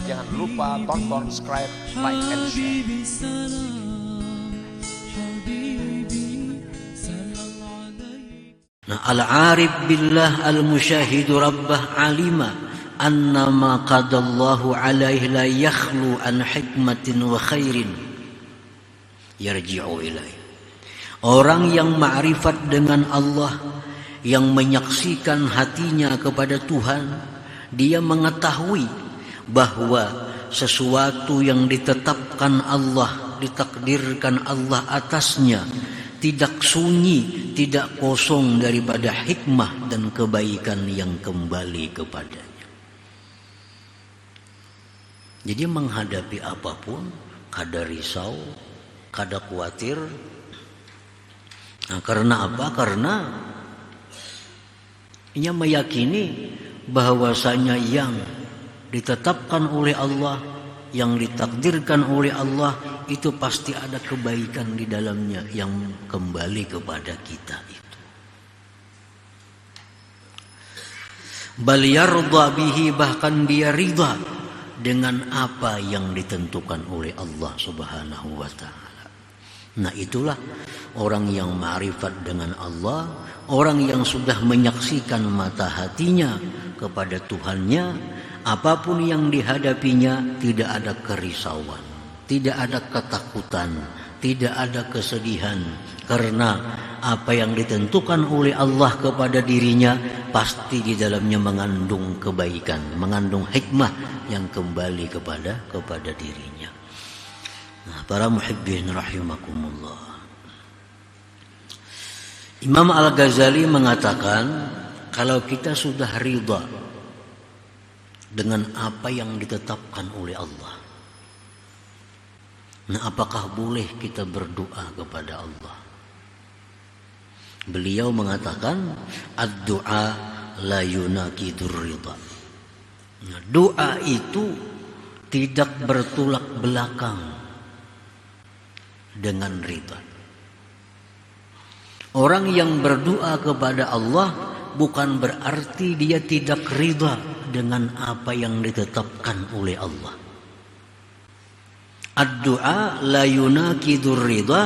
Jangan lupa tonton, subscribe, like, and share. Nah, al-arif billah al-musyahidu rabbah alima anna ma qadallahu alaihi la yakhlu an hikmatin wa khairin yarji'u ilaihi. Orang yang ma'rifat dengan Allah, yang menyaksikan hatinya kepada Tuhan, dia mengetahui bahwa sesuatu yang ditetapkan Allah, ditakdirkan Allah atasnya, tidak sunyi, tidak kosong daripada hikmah dan kebaikan yang kembali kepadanya. Jadi menghadapi apapun, kada risau, kada khawatir. Nah, karena apa? Karena ia meyakini bahwasanya yang ditetapkan oleh Allah, yang ditakdirkan oleh Allah, itu pasti ada kebaikan di dalamnya yang kembali kepada kita itu. Bal yarda bihi, bahkan dia ridha dengan apa yang ditentukan oleh Allah Subhanahu wa taala. Nah, itulah orang yang ma'rifat dengan Allah, orang yang sudah menyaksikan mata hatinya kepada Tuhannya. Apapun yang dihadapinya tidak ada kerisauan, tidak ada ketakutan, tidak ada kesedihan, karena apa yang ditentukan oleh Allah kepada dirinya pasti di dalamnya mengandung kebaikan, mengandung hikmah yang kembali kepada dirinya. Nah, para muhibbin rahimakumullah, Imam Al-Ghazali mengatakan, kalau kita sudah ridha dengan apa yang ditetapkan oleh Allah, nah, apakah boleh kita berdoa kepada Allah? Beliau mengatakan, ad-du'a la yunaqidur ridha. Nah, doa itu tidak bertolak belakang dengan ridha. Orang yang berdoa kepada Allah bukan berarti dia tidak ridha dengan apa yang ditetapkan oleh Allah. Ad-du'a la yunaqidur ridha.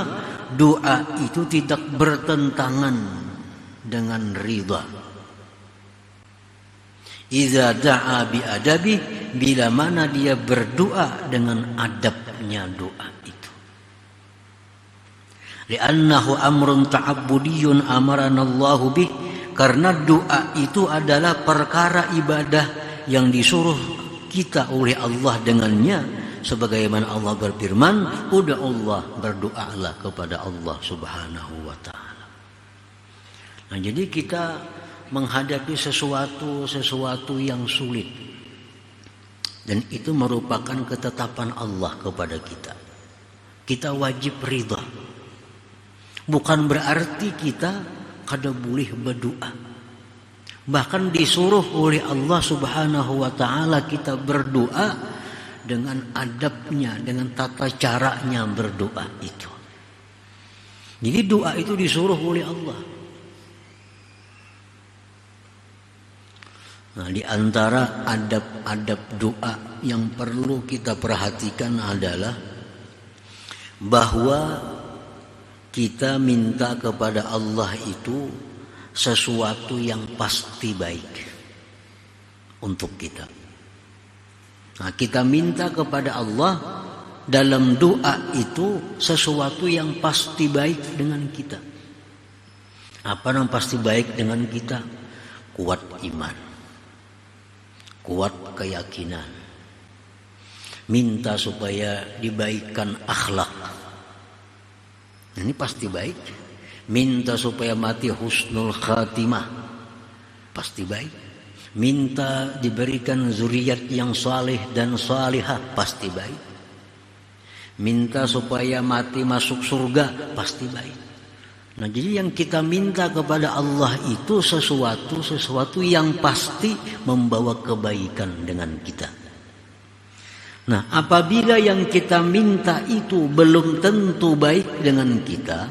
Doa itu tidak bertentangan dengan ridha. Idza da'a bi adabi, bila mana dia berdoa dengan adabnya doa itu. Li'annahu amrun ta'abbudiyun amarana Allahu bih, karena doa itu adalah perkara ibadah yang disuruh kita oleh Allah dengannya. Sebagaimana Allah berfirman, udah Allah, berdoalah kepada Allah Subhanahu wa ta'ala. Nah, jadi kita menghadapi sesuatu yang sulit, dan itu merupakan ketetapan Allah kepada kita. Kita wajib ridha. Bukan berarti kita kada boleh berdoa. Bahkan disuruh oleh Allah Subhanahu wa ta'ala kita berdoa dengan adabnya, dengan tata caranya berdoa itu. Jadi doa itu disuruh oleh Allah. Nah, di antara adab-adab doa yang perlu kita perhatikan adalah bahwa kita minta kepada Allah itu sesuatu yang pasti baik untuk kita. Nah, kita minta kepada Allah dalam doa itu sesuatu yang pasti baik dengan kita. Apa yang pasti baik dengan kita? Kuat iman, kuat keyakinan, minta supaya dibaikkan akhlak. Ini pasti baik. Minta supaya mati husnul khatimah, pasti baik. Minta diberikan zuriat yang saleh dan salihah, pasti baik. Minta supaya mati masuk surga, pasti baik. Nah, jadi yang kita minta kepada Allah itu sesuatu yang pasti membawa kebaikan dengan kita. Nah, apabila yang kita minta itu belum tentu baik dengan kita,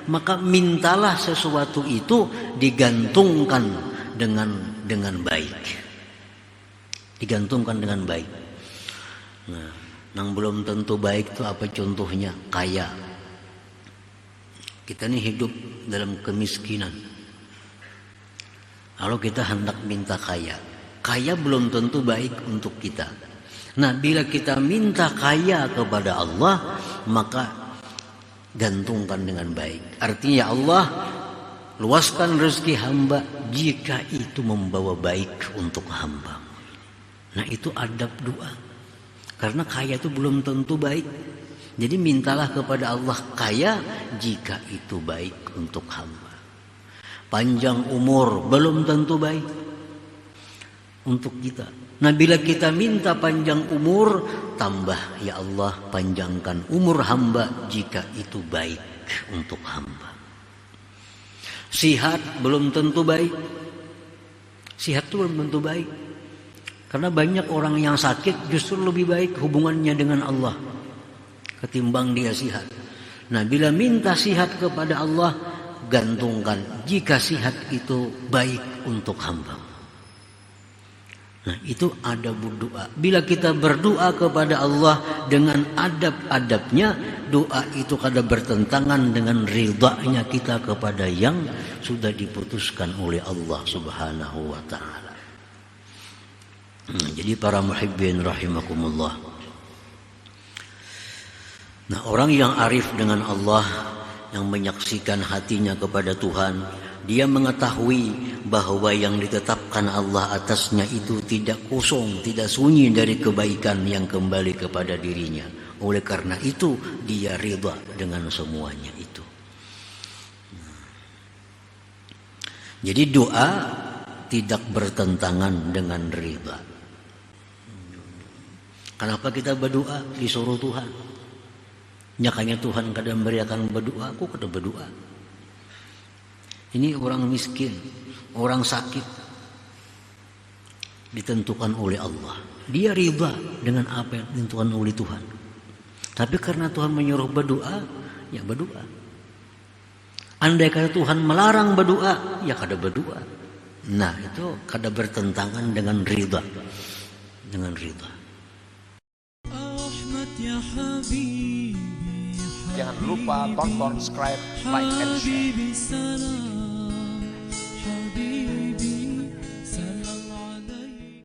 maka mintalah sesuatu itu digantungkan dengan baik. Digantungkan dengan baik. Nah, yang belum tentu baik itu apa contohnya? Kaya. Kita ini hidup dalam kemiskinan. Kalau kita hendak minta kaya, kaya belum tentu baik untuk kita. Nah, bila kita minta kaya kepada Allah, maka gantungkan dengan baik. Artinya, ya Allah, luaskan rezeki hamba jika itu membawa baik untuk hamba. Nah, itu adab doa. Karena kaya itu belum tentu baik. Jadi mintalah kepada Allah kaya jika itu baik untuk hamba. Panjang umur belum tentu baik untuk kita. Nah, bila kita minta panjang umur, tambah, ya Allah, panjangkan umur hamba jika itu baik untuk hamba. Sihat belum tentu baik. Sihat itu belum tentu baik. Karena banyak orang yang sakit justru lebih baik hubungannya dengan Allah ketimbang dia sihat. Nah, bila minta sihat kepada Allah, gantungkan jika sihat itu baik untuk hamba. Nah, itu adab doa. Bila kita berdoa kepada Allah dengan adab-adabnya, doa itu kadang bertentangan dengan ridhanya kita kepada yang sudah diputuskan oleh Allah Subhanahu wa ta'ala. Jadi para muhibbin rahimakumullah. Nah, orang yang arif dengan Allah, yang menyaksikan hatinya kepada Tuhan, dia mengetahui bahwa yang ditetapkan Allah atasnya itu tidak kosong, tidak sunyi dari kebaikan yang kembali kepada dirinya. Oleh karena itu dia ridha dengan semuanya itu. Jadi doa tidak bertentangan dengan ridha. Kenapa kita berdoa? Disuruh Tuhan. Nyakanya Tuhan kadang memberikan berdoa, aku kadang berdoa. Ini orang miskin, orang sakit, ditentukan oleh Allah. Dia ridha dengan apa yang ditentukan oleh Tuhan. Tapi karena Tuhan menyuruh berdoa, ya berdoa. Andai kata Tuhan melarang berdoa, ya kada berdoa. Nah, itu kada bertentangan dengan ridha. Dengan ridha. Jangan lupa tonton, subscribe, like, and share.